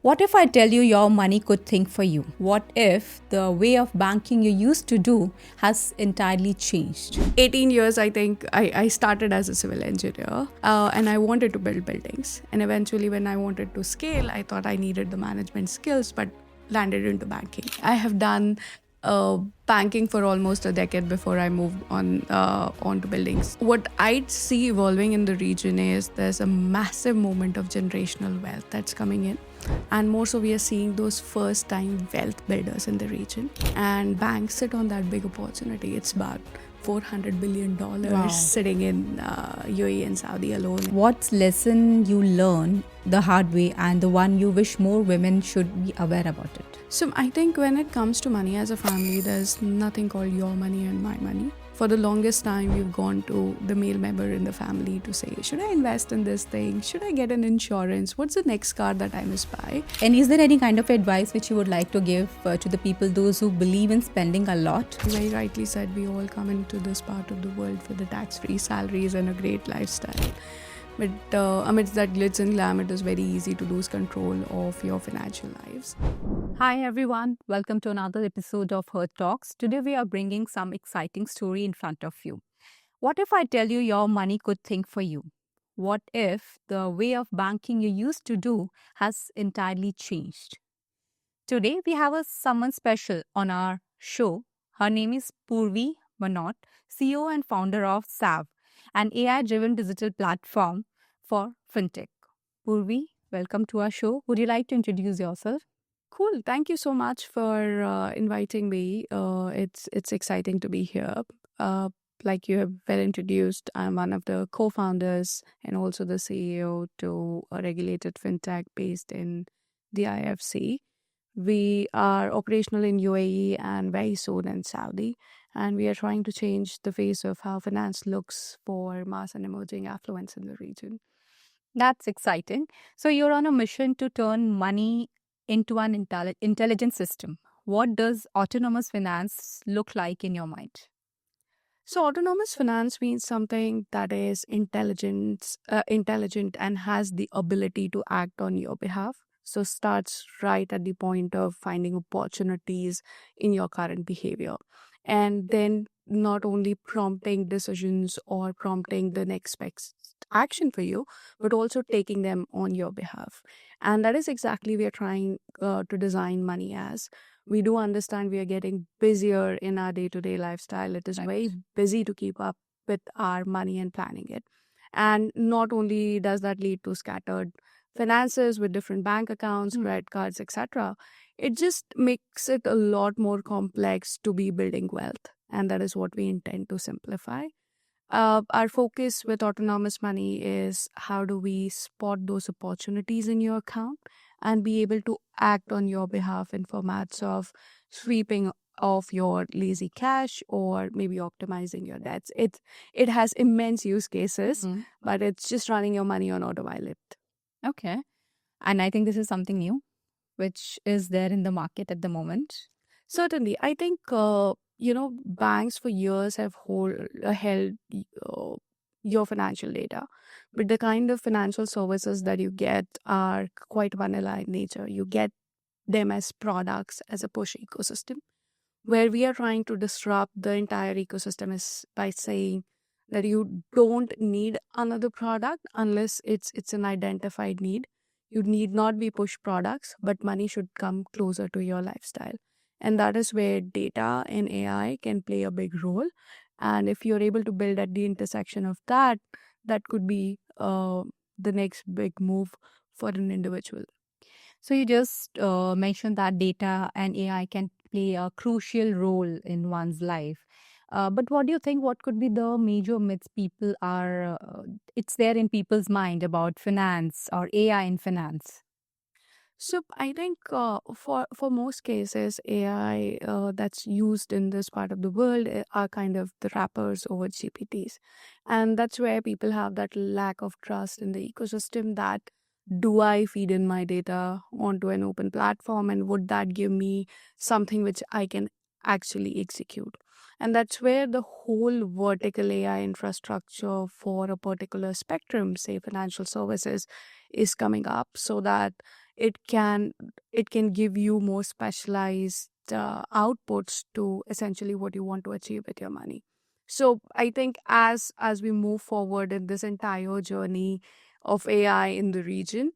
What if I tell you your money could think for you? What if the way of banking you used to do has entirely changed? 18 years, I think I started as a civil engineer and I wanted to build buildings. And eventually, when I wanted to scale, I thought I needed the management skills, but landed into banking. I have done banking for almost a decade before I moved onto buildings. What I'd see evolving in the region is there's a massive movement of generational wealth that's coming in. And more so, we are seeing those first time wealth builders in the region. And banks sit on that big opportunity. It's about $400 billion sitting in UAE and Saudi alone. What's lesson you learn the hard way and the one you wish more women should be aware about it? So I think when it comes to money as a family, there's nothing called your money and my money. For the longest time, we've gone to the male member in the family to say, should I invest in this thing? Should I get an insurance? What's the next car that I must buy? And is there any kind of advice which you would like to give to the people, those who believe in spending a lot? Very rightly said, we all come into this part of the world for the tax-free salaries and a great lifestyle. But amidst that glitz and glam, it is very easy to lose control of your financial lives. Hi everyone, welcome to another episode of HerTalks. Today we are bringing some exciting story in front of you. What if I tell you your money could think for you? What if the way of banking you used to do has entirely changed? Today we have someone special on our show. Her name is Purvi Munot, CEO and founder of SAV, an AI-driven digital platform for fintech. Purvi, welcome to our show. Would you like to introduce yourself? Cool. Thank you so much for inviting me. It's exciting to be here. Like you have well introduced, I'm one of the co-founders and also the CEO to a regulated fintech based in the IFC. We are operational in UAE and very soon in Saudi. And we are trying to change the face of how finance looks for mass and emerging affluence in the region. That's exciting. So you're on a mission to turn money into an intelligent system. What does autonomous finance look like in your mind? So autonomous finance means something that is intelligent and has the ability to act on your behalf. So starts right at the point of finding opportunities in your current behavior. And then not only prompting decisions or prompting the next best action for you, but also taking them on your behalf. And that is exactly we are trying to design money as. We do understand we are getting busier in our day-to-day lifestyle. It is very busy to keep up with our money and planning it. And not only does that lead to scattered finances with different bank accounts, credit cards, etc., it just makes it a lot more complex to be building wealth. And that is what we intend to simplify. Our focus with autonomous money is how do we spot those opportunities in your account and be able to act on your behalf in formats of sweeping off your lazy cash or maybe optimizing your debts. It has immense use cases, but it's just running your money on autopilot. Okay. And I think this is something new, which is there in the market at the moment. Certainly. I think, banks for years have held your financial data, but the kind of financial services that you get are quite vanilla in nature. You get them as products, as a push ecosystem. Where we are trying to disrupt the entire ecosystem is by saying that you don't need another product unless it's an identified need. You need not be push products, but money should come closer to your lifestyle. And that is where data and AI can play a big role. And if you're able to build at the intersection of that, that could be the next big move for an individual. So you just mentioned that data and AI can play a crucial role in one's life. But what do you think? What could be the major myths people are? It's there in people's mind about finance or AI in finance. So I think for most cases, AI that's used in this part of the world are kind of the wrappers over GPTs. And that's where people have that lack of trust in the ecosystem that do I feed in my data onto an open platform and would that give me something which I can actually execute? And that's where the whole vertical AI infrastructure for a particular spectrum, say financial services, is coming up so that it can it can give you more specialized outputs to essentially what you want to achieve with your money. So I think as we move forward in this entire journey of AI in the region,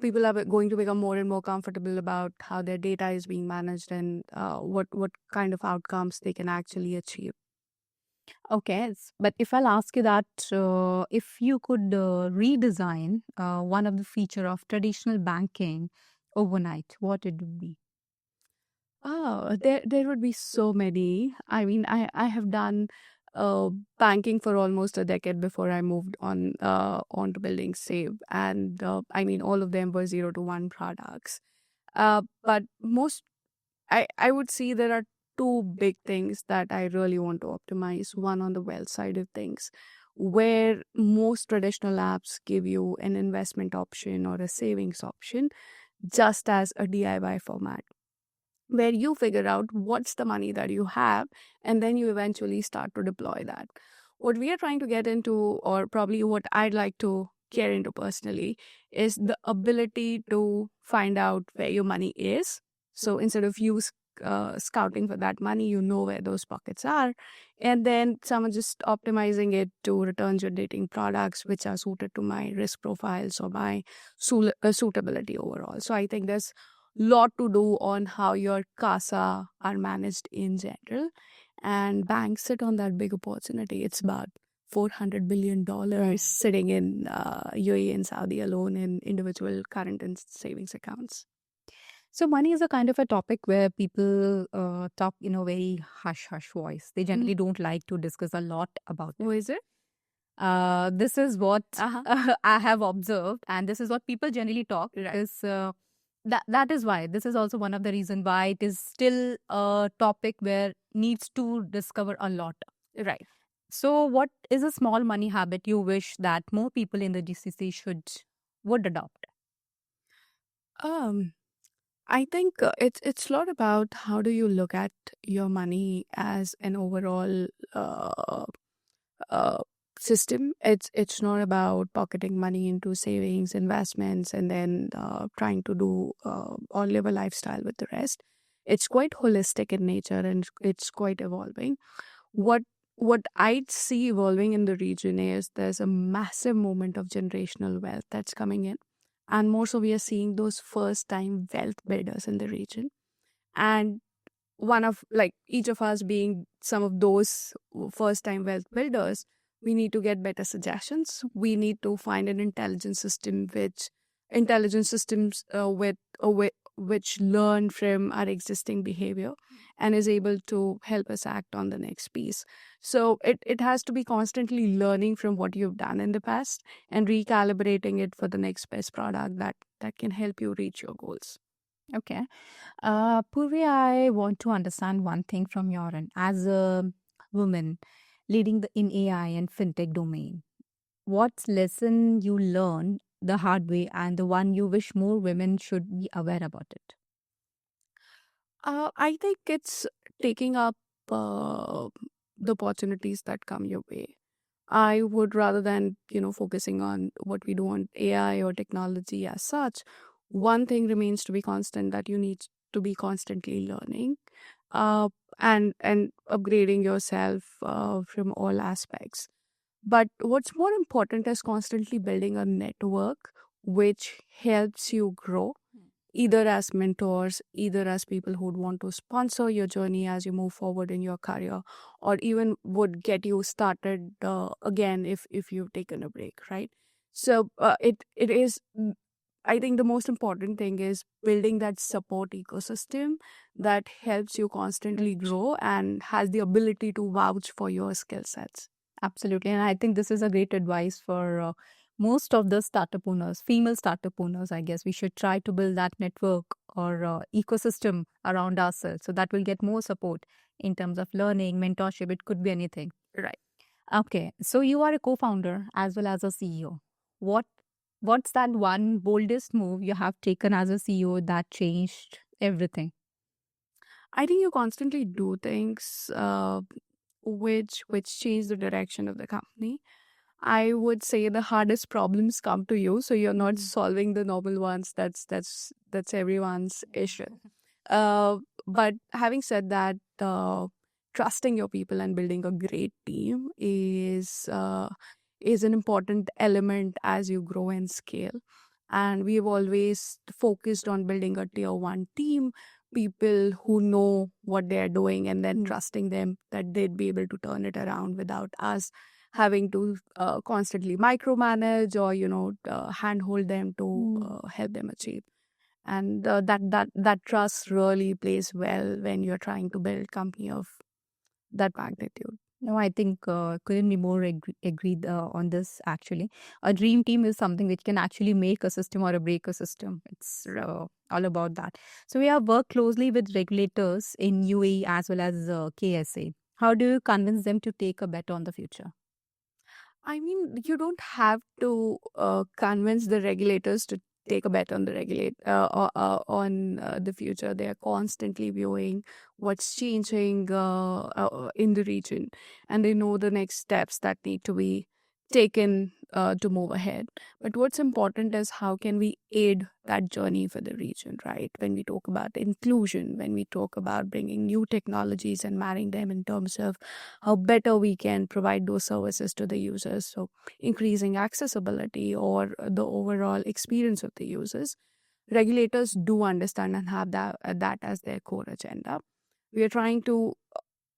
people are going to become more and more comfortable about how their data is being managed and what kind of outcomes they can actually achieve. Okay, but if I'll ask you that, if you could redesign one of the feature of traditional banking overnight, what it would be? Oh, there would be so many. I mean, I have done uh, banking for almost a decade before I moved on to building Save, and I mean, all of them were 0 to 1 products. But most I would see there are two big things that I really want to optimize. One on the wealth side of things, where most traditional apps give you an investment option or a savings option just as a DIY format, where you figure out what's the money that you have and then you eventually start to deploy that. What we are trying to get into, or probably what I'd like to get into personally, is the ability to find out where your money is. So instead of you scouting for that money, you know where those pockets are, and then someone just optimizing it to return generating products which are suited to my risk profiles or my suitability overall. So I think there's lot to do on how your CASA are managed in general. And banks sit on that big opportunity. It's about $400 billion sitting in UAE and Saudi alone in individual current and savings accounts. So, money is a kind of a topic where people talk in a very hush hush voice. They generally don't like to discuss a lot about it. Who is it? This is what Uh-huh. I have observed, and this is what people generally talk. Right. Because that is why this is also one of the reason why it is still a topic where needs to discover a lot. Right. So, what is a small money habit you wish that more people in the GCC would adopt? Um, I think it's a lot about how do you look at your money as an overall uh, system. It's not about pocketing money into savings, investments, and then trying to do or live a lifestyle with the rest. It's quite holistic in nature and it's quite evolving. What what I'd see evolving in the region is there's a massive movement of generational wealth that's coming in, and more so we are seeing those first time wealth builders in the region. And one of like each of us being some of those first time wealth builders, we need to get better suggestions. We need to find an intelligent systems which learn from our existing behavior and is able to help us act on the next piece. So it has to be constantly learning from what you've done in the past and recalibrating it for the next best product that can help you reach your goals. Okay. Purvi, I want to understand one thing from your end. As a woman leading in AI and fintech domain, what lesson you learned the hard way and the one you wish more women should be aware about it? I think it's taking up the opportunities that come your way. I would rather than, focusing on what we do on AI or technology as such, one thing remains to be constant that you need to be constantly learning uh, and upgrading yourself from all aspects. But what's more important is constantly building a network which helps you grow either as mentors, either as people who'd want to sponsor your journey as you move forward in your career, or even would get you started again if you've taken a break, right? So it is. I think the most important thing is building that support ecosystem that helps you constantly grow and has the ability to vouch for your skill sets. Absolutely. And I think this is a great advice for most of the startup owners, female startup owners, I guess. We should try to build that network or ecosystem around ourselves so that we'll get more support in terms of learning, mentorship. It could be anything. Right. Okay. So you are a co founder as well as a CEO. What What's that one boldest move you have taken as a CEO that changed everything? I think you constantly do things which change the direction of the company. I would say the hardest problems come to you, so you're not Mhm. solving the normal ones. That's everyone's issue. Uh, but having said that, trusting your people and building a great team is an important element as you grow and scale. And we've always focused on building a tier one team, people who know what they're doing, and then Mm. trusting them that they'd be able to turn it around without us having to constantly micromanage or handhold them to Mm. help them achieve. And that trust really plays well when you're trying to build company of that magnitude. No, I think couldn't be more agreed on this. Actually, a dream team is something which can actually make a system or a break a system. It's all about that. So we have worked closely with regulators in UAE as well as KSA. How do you convince them to take a bet on the future? I mean, you don't have to convince the regulators to take a bet on the future. They are constantly viewing what's changing in the region, and they know the next steps that need to be taken to move ahead. But what's important is how can we aid that journey for the region, right? When we talk about inclusion, when we talk about bringing new technologies and marrying them in terms of how better we can provide those services to the users. So, increasing accessibility or the overall experience of the users. Regulators do understand and have that as their core agenda. We are trying to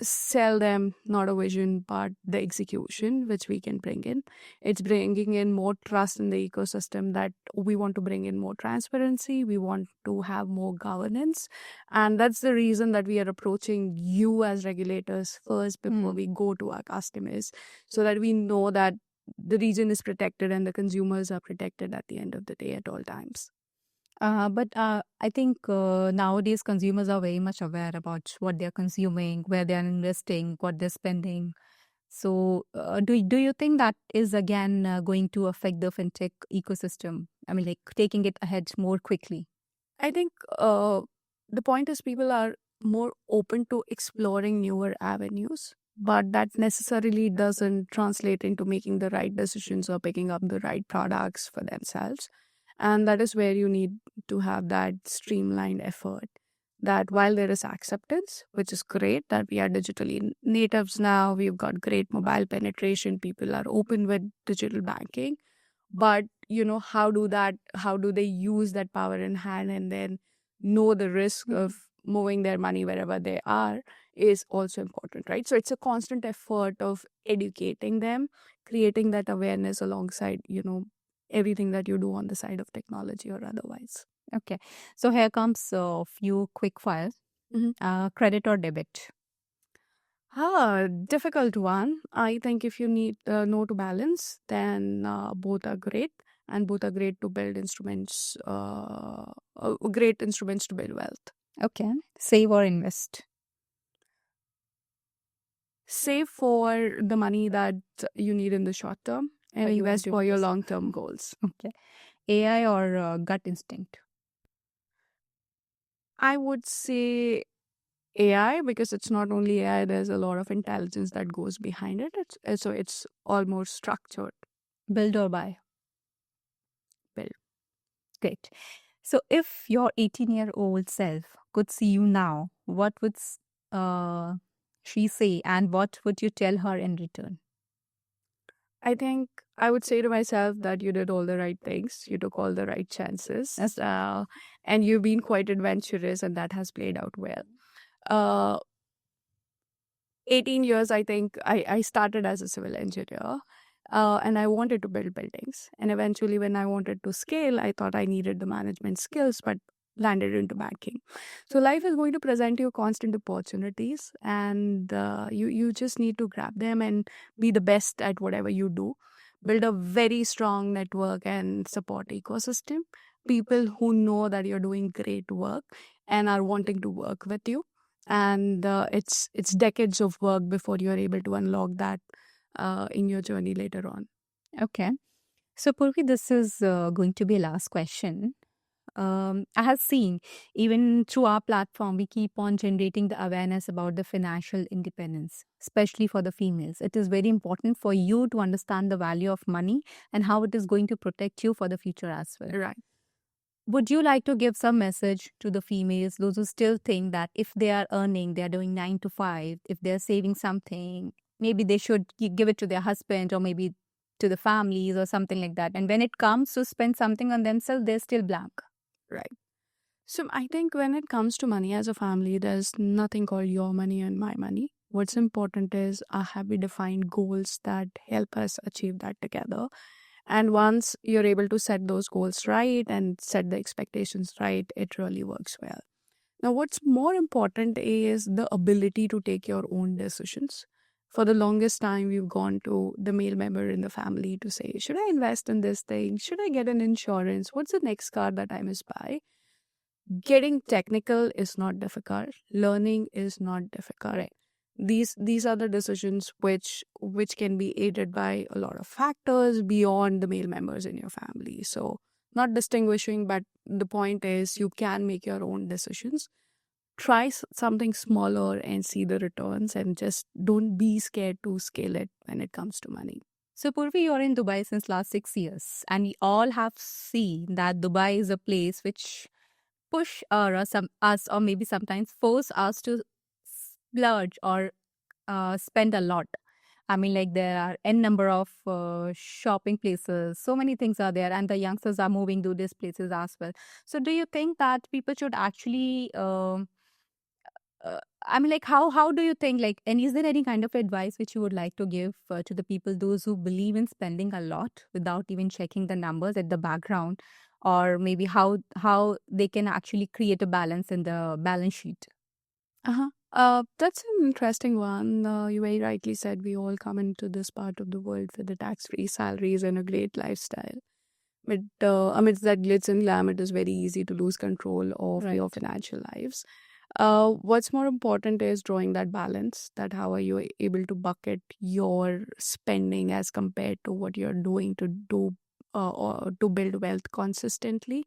sell them not a vision but the execution which we can bring in. It's bringing in more trust in the ecosystem, that we want to bring in more transparency, we want to have more governance, and that's the reason that we are approaching you as regulators first before Mm. we go to our customers, so that we know that the region is protected and the consumers are protected at the end of the day at all times. But I think nowadays consumers are very much aware about what they're consuming, where they're investing, what they're spending. So, do you think that is again going to affect the fintech ecosystem? I mean, like taking it ahead more quickly. I think the point is people are more open to exploring newer avenues, but that necessarily doesn't translate into making the right decisions or picking up the right products for themselves. And that is where you need to have that streamlined effort. That while there is acceptance, which is great, that we are digitally natives now, we've got great mobile penetration, people are open with digital banking, but how do they use that power in hand and then know the risk Mhm. of moving their money wherever they are is also important, right? So it's a constant effort of educating them, creating that awareness alongside everything that you do on the side of technology or otherwise. Okay, so here comes a few quick fires. Credit or debit? Difficult one. I think if you need know to balance, then both are great, and both are great to build instruments, great instruments to build wealth. Okay, save or invest? Save for the money that you need in the short term, and Or you want invest to for your invest? long term goals. Okay, AI or gut instinct? I would say AI, because it's not only AI. There's a lot of intelligence that goes behind it. It's almost structured. Build or buy? Build. Great. So, if your 18-year-old self could see you now, what would uh, she say, and what would you tell her in return? I think I would say to myself that you did all the right things, you took all the right chances, Yes. and you've been quite adventurous, and that has played out well. Uh, 18 years, I think I started as a civil engineer. And I wanted to build buildings. And eventually, when I wanted to scale, I thought I needed the management skills, but landed into banking. So life is going to present you constant opportunities, and you just need to grab them and be the best at whatever you do. Build a very strong network and support ecosystem. People who know that you're doing great work and are wanting to work with you, and it's decades of work before you're able to unlock that in your journey later on. Okay. So, Purvi, this is going to be last question. I have seen even through our platform, we keep on generating the awareness about the financial independence, especially for the females. It is very important for you to understand the value of money and how it is going to protect you for the future as well. Right. Would you like to give some message to the females, those who still think that if they are earning, they are doing 9 to 5, if they're saving something, maybe they should give it to their husband or maybe to the families or something like that. And when it comes to spend something on themselves, they're still blank. Right. So I think when it comes to money as a family, there's nothing called your money and my money. What's important is have we defined goals that help us achieve that together. And once you're able to set those goals right and set the expectations right, it really works well. Now, what's more important is the ability to take your own decisions. For the longest time, we've gone to the male member in the family to say, should I invest in this thing? Should I get an insurance? What's the next car that I must buy? Getting technical is not difficult. Learning is not difficult. Right. These are the decisions which can be aided by a lot of factors beyond the male members in your family. So not distinguishing, but the point is you can make your own decisions. Try something smaller and see the returns, and just don't be scared to scale it when it comes to money. So, Purvi, you're in Dubai since last 6 years, and we all have seen that Dubai is a place which push us or maybe sometimes force us to splurge or spend a lot. I mean, like there are n number of shopping places. So many things are there, and the youngsters are moving to these places as well. So, do you think that people should actually I mean, like, how do you think, like, and is there any kind of advice which you would like to give to the people, those who believe in spending a lot without even checking the numbers at the background, or maybe how they can actually create a balance in the balance sheet? Uh-huh. That's an interesting one. You very rightly said we all come into this part of the world with the tax-free salaries and a great lifestyle. But amidst that glitz and glam, it is very easy to lose control of your Right. financial lives. What's more important is drawing that balance, that how are you able to bucket your spending as compared to what you're doing to do or to build wealth consistently.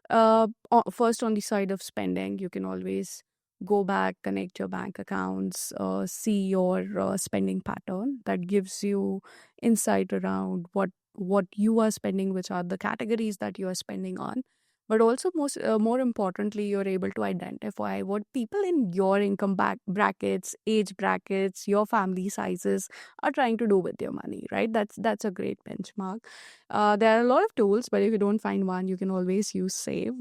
First, on the side of spending, you can always go back, connect your bank accounts, see your spending pattern. That gives you insight around what you are spending, which are the categories that you are spending on. But also, more importantly, you're able to identify what people in your income brackets, age brackets, your family sizes are trying to do with your money. Right? That's a great benchmark. There are a lot of tools, but if you don't find one, you can always use Save.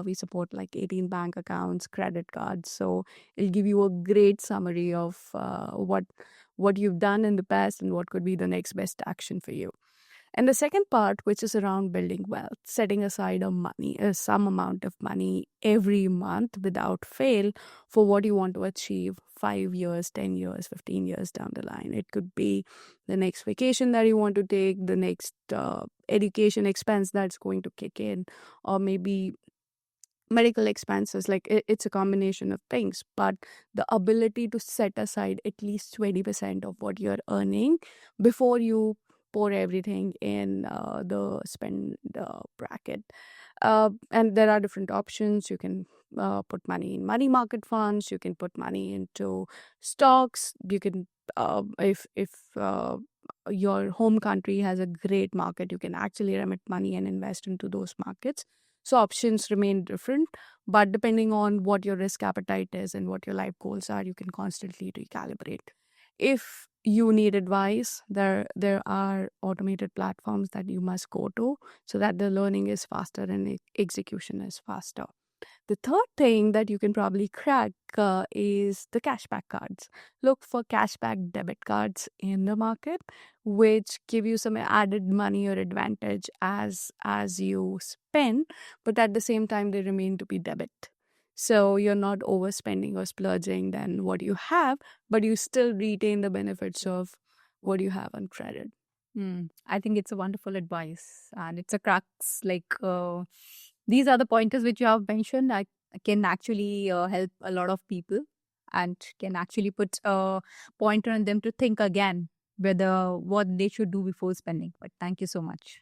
We support like 18 bank accounts, credit cards, so it'll give you a great summary of what you've done in the past and what could be the next best action for you. And the second part, which is around building wealth, setting aside some amount of money every month without fail for what you want to achieve 5 years, 10 years, 15 years down the line. It could be the next vacation that you want to take, the next education expense that's going to kick in, or maybe medical expenses. Like it's a combination of things, but the ability to set aside at least 20% of what you're earning before you pour everything in the spend bracket. And there are different options. You can put money in money market funds, you can put money into stocks, you can if your home country has a great market, you can actually remit money and invest into those markets. So options remain different, but depending on what your risk appetite is and what your life goals are, you can constantly recalibrate. If you need advice, there are automated platforms that you must go to so that the learning is faster and execution is faster. The third thing that you can probably crack is the cashback cards. Look for cashback debit cards in the market, which give you some added money or advantage as you spend, but at the same time they remain to be debit. So you're not overspending or splurging than what you have, but you still retain the benefits of what you have on credit. I think it's a wonderful advice, and it's a crux. Like these are the pointers which you have mentioned. I can actually help a lot of people, and can actually put a pointer on them to think again whether what they should do before spending. But thank you so much.